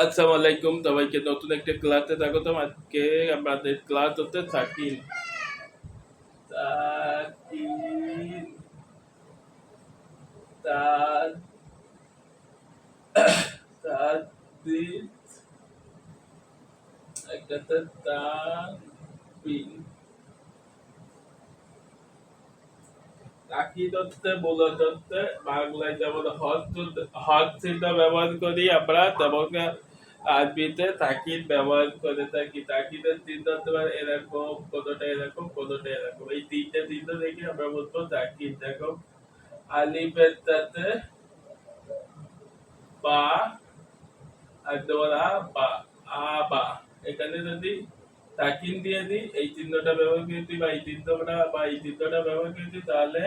আসসালামু আলাইকুম সবাইকে নতুন একটা ক্লাসে স্বাগতম। আজকে আমাদের ক্লাস হচ্ছে সাকিন সাকিন সাদ সাদিদ একটা তানবিন। তাকিদ হচ্ছে মূলত হচ্ছে বাংলায় যেমন হজ চিহ্ন ব্যবহার করি আমরা, তেমন আরবিতে তাকিদ ব্যবহার করে থাকি। তাকিদের চিহ্ন হতে পারে এরকম, কোনোটা এরকম, কোনোটা এরকম। এই তিনটে চিহ্ন দেখে আমরা বলবো তাকিদ। দেখো, আলিফের সাথে বা আর দোরা বা বা, এখানে যদি তাকিন দিয়ে দিই, এই চিহ্নটা ব্যবহার করেছি বা এই চিহ্নটা বা এই চিহ্নটা ব্যবহার করেছি, তাহলে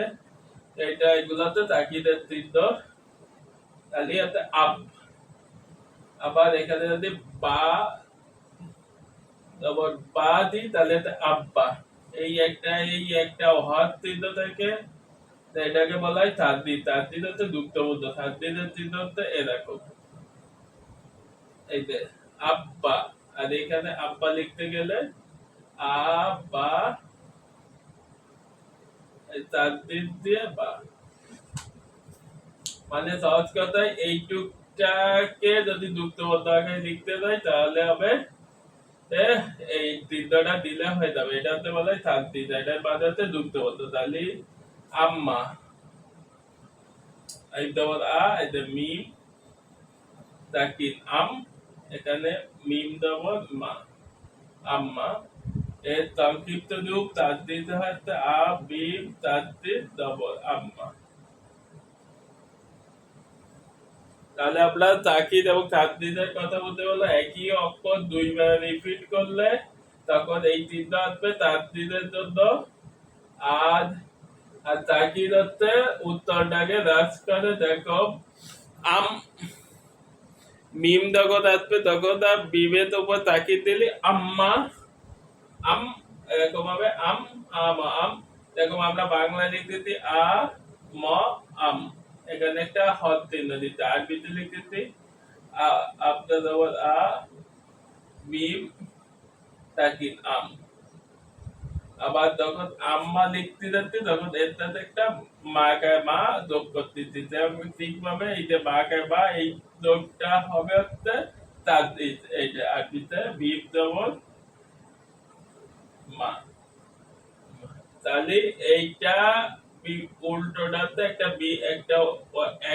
এটা এগুলাতে তাকিদের চিহ্ন। তাহলে আছে আব। আবার এখানে যদি বা আবার বা দিই, তাহলে এটা আব্বা। এই একটা হজ চিহ্ন থেকে এটাকে বলা হয় তাসদিদ। তাসদিদ হচ্ছে যুক্তবদ্ধ। তাসদিদের চিহ্ন হচ্ছে এরকম, এই যে আব্বা। আর এখানে আব্বা লিখতে গেলে আবা, তাসদিদ দিয়ে বা। মানে সহজ কথায় এইটুকটাকে যদি যুক্তবদ্ধ আকারে লিখতে যাই, তাহলে হবে এই চিহ্নটা দিলে হয়ে যাবে। এটা হচ্ছে বলা হয় তাসদিদ, এটার বাদ হচ্ছে যুক্তবদ্ধ। তাহলে আম্মা, এই ডবল এই যে মিম তাকিন আম, এখানে মিম ডবল মা, আম্মা। এর সংক্ষিপ্ত রূপ তাসদিদ হচ্ছে বিম তাসদিদ ডবল আম্মা। তাহলে আমরা তাকিদ এবং তাসদিদের কথা বলতে বলো, একই অক্ষর দুইবার রিপিট করলে তখন এই চিহ্ন আসবে তাসদিদের জন্য। আর আর তাকিদ হচ্ছে উত্তরটাকে হ্রাস করে। দেখো, আম মিম যখন আসবে তখন মিমের উপর তাকিদ দিলে আম্মা, আম, এরকম হবে আম, আম। এরকম আমরা বাংলায় লিখতেছি ম, আম। এখানে একটা হদ চিহ্ন দিতে, আরবিতে লিখতেছি আপনার যেমন মিম তাকিদ আম। আবার যখন আম্মা লিখতে যাচ্ছি, তখন এর সাথে একটা মাকায় মা যোগ করতেছি। ঠিকভাবে এই যে মাকায় মা, এই যোগটা হবে হচ্ছে তাসদিদ। এই যে আরবিতে মিম যেমন মা। তাহলে এইটা উল্টোটাতে একটা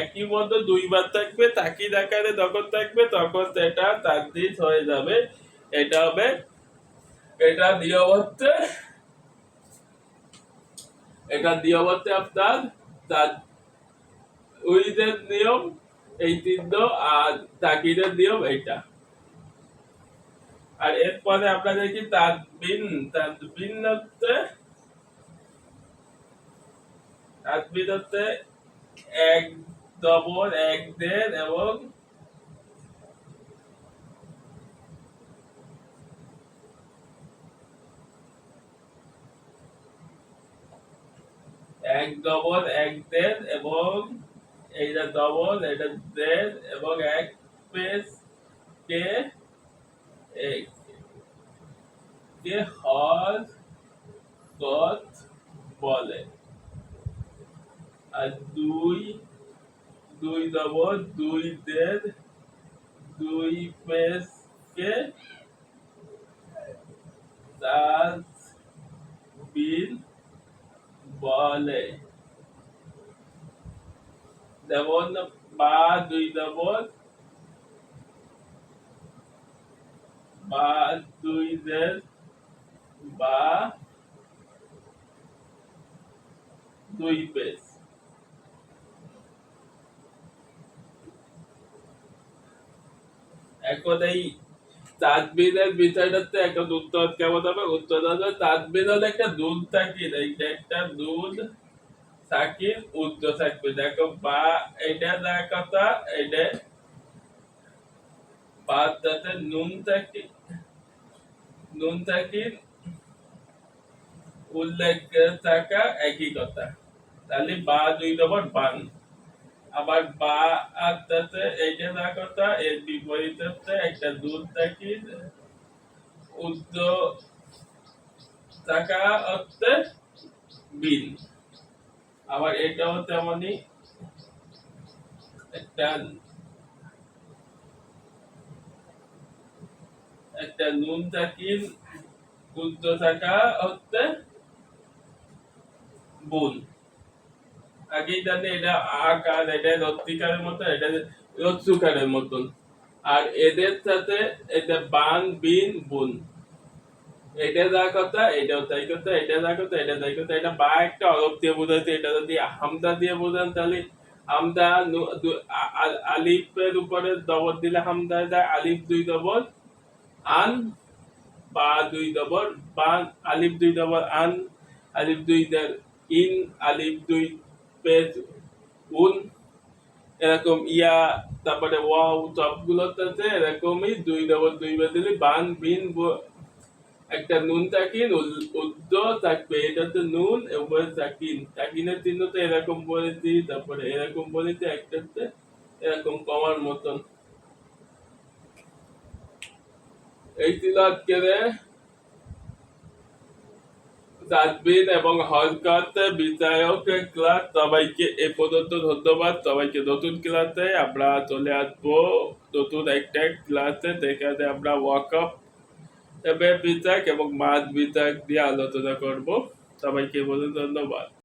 একই মতো দুইবার থাকবে, তাকিদ আকারে যখন থাকবে তখন এটা তাসদিদ হয়ে যাবে। এটা হবে, এটা দিয়ে হচ্ছে, এটা দিয়ে হচ্ছে আপনার উইজের নিয়ম এই চিহ্ন, আর তাকিদের নিয়ম এইটা। আর এরপরে আমরা দেখি তাদবিন। তাদবিন হচ্ছে, তাদবিন হচ্ছে এক ডবল এক দেড় এবং এক ডবল এক দেড় এবং এইটা ডবল, এটা দেড় এবং এক পেস কে এক কে হজ গত বলে। আর দুই দুই ডবল দুই দেড় দুই পেস কে তাসবিন বলে। যেমন বা দুই ডবল বা দুই দেড় বা দুই পেস। এখন এই তাদবিনের বিষয়টাতে একটা উত্তর কেমন হবে? উত্তর হবে তাদবিন হলে একটা দুধ থাকি, এইটা একটা দুধ থাকি উচ্চ থাকবে। দেখো বা, এটা যা কথা, এটা বাদ যাতে নুন থাকি, নুন থাকি উল্লেখ থাকা একই কথা। তাহলে বা দুই নম্বর বান। আবার বা আর তাতে এইটা যা কথা, এর বিপরীত হচ্ছে একটা নুন তাকিদ উর্ধ্ব থাকা অর্থে বিন। আবার এটাও তেমনই একটা একটা নুন তাকিদ উর্ধ্ব থাকা অর্থে বুন। আগেই জানি এটা আকার, এটা রত্তিকারের মতন, এটা রত্সুকারের মতন। আর এদের সাথে এটা বান বিন বুন, এটা যা কথা এটাও তাই কথা, এটা যা কথা এটা তাই কথা। এটা বা একটা অরব দিয়ে বোঝাইছে, এটা যদি হামদা দিয়ে বোঝান তাহলে হামদা আলিফের উপরে দবর দিলে হামদা যায় আলিফ দুই দবর আন, বা দুই দবর বান, আলিফ দুই দবর আন, আলিফ দুই দের ইন, আলিফ দুই পেজ উন, এরকম ইয়া, তারপরে ওয়াও সবগুলোতে এরকমই দুই দবর দুই বার দিলে বান বিন একটা নুন তাকিন উদ্দ থাকবে, এটাতে নুন উপরে তাকিন, তাকিনের চিহ্ন তো এরকম বলেছি, তারপরে এরকম বলেছি, একটাতে এরকম কমার মতন। এই ছিল আজকের তাজবিদ এবং হরকত বিষয়ক ক্লাস। সবাইকে এ পর্যন্ত ধন্যবাদ। সবাইকে নতুন ক্লাসে আমরা চলে আসবো, নতুন একটা ক্লাসে যেখানে আমরা ওয়াকফ বিষয়ক এবং মাছ বিষয়ক দিয়ে আলোচনা করব। সবাইকে বলুন ধন্যবাদ।